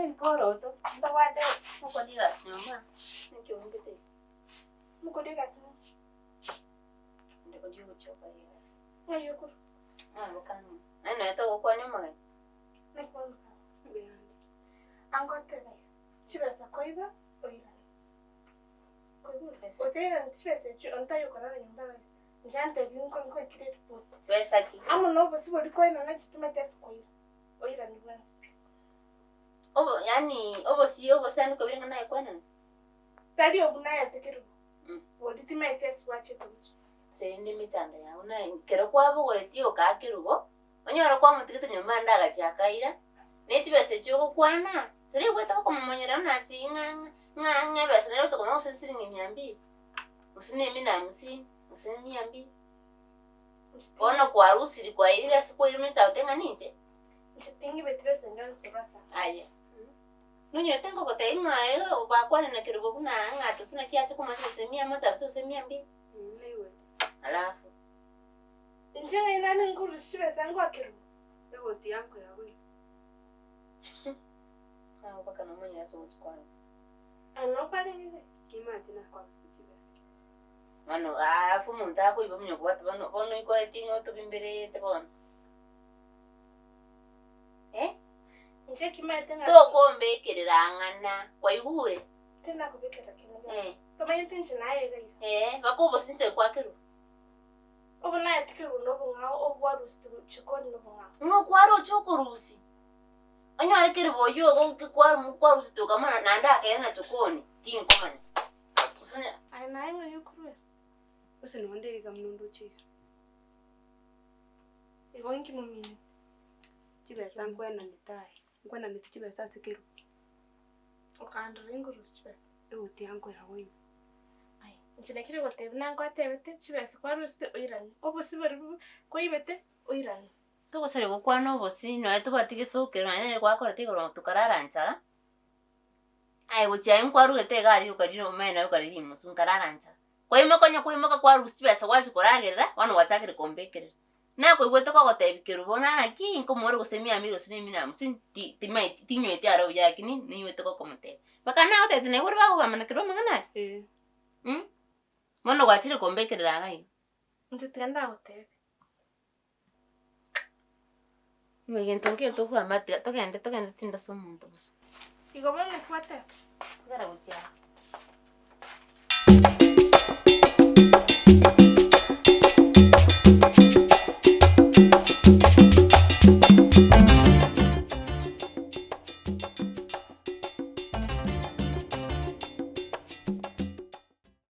Nini koroto? Ndawade mukodiga nyumba. Nikyo mbete. Mukodiga sima. Ndiko jibu choka yes. Ayo kuru. Bakani. Ano eto kwa nyuma gani? Nekwa. Angote ne. Chibesa koiba oira. Koiba pesa. Otera chibesa chu ontayo korara nyumba. Njante binko nko ikire report. Pesa ki. Amo no basibo likoina na chitumete skoira. Oira ni bwanzi. Obo yani obo sanu ko biringa naye kwana. Tadi obunaya tekeru. Woditi mete swache tuchi. Se ndi mitanda ya una kero kwabo wetio ka kirugo. Onyora kwa mutikete nyumba ndaga chakaira. Nechibese chuko kwana. Tiri kweta ko mumonyera unati nga bese lero so koma usisiri ngimyambi. Usine mina musi, usine myambi. Ono kwa rusiri kwa irira siku irimita utenga ninje. Nchitingi betibese ndonzi kurasa. Aye. Nunyo tengo kote ingayo bakwana na kirugo kuna ngato sina kiacho kuma semia moja biso semia mbi. Lewe. Alafu. Njenga inani nguru sibesa ngo akirugo. Ego tianko yawe. Baka na mwenye aso mchukwana. Ano pale ngine. Kima tina kwa msitibesa. Mano afu munta ko ibo mnyo kwatu bono ikore tingo to bimbere te bon. Nje kima tena. To kombe kirangana kwa ibure. Tena kubekera kinga. Toma yintinje naye gai. Bakubo sinze kwa kiru. Obo naye tikiru no bunga obwarusi chikoni no bunga. Ngo kwaro chokorusi. Anyo arekere boyo go kwa rusto kama nanda akaena chokoni tinko man. Usanya aina inga yukuru. Use nonde gamnundo chika. Ego inki mumini. Chibesa nkwena nitai. Nkwena nitichibesa sikiru. Okandro inguru chibesa. Ego tianko yawe. Ai, nchilekire gote nango atebete chibesa kwa rusto oirani. Obo sibari ko ibete oirani. Tugusere gukwana obosi no etubatigesukero nane gwakora tigoro tukararanchara. Ai guchya inkwarugete gari ukariro mena ukariri musunkararanja. Kwimoka kwa rusibesa wazi koragerera wano watakire kombekere. Na ko igwete kwa gotebikero bona na ki inkomore gusemia miro sinemi na musin timai tinywete aro yakini niwete ko komote. Baka na ote tine wori bago gamana kiro mangana. Mono gwatire kombekere rangai. Ntitenda gotebe. Mwegen tonke toku amate togende tinda somuntu buso. Igobwe mkwate. Gara buchya.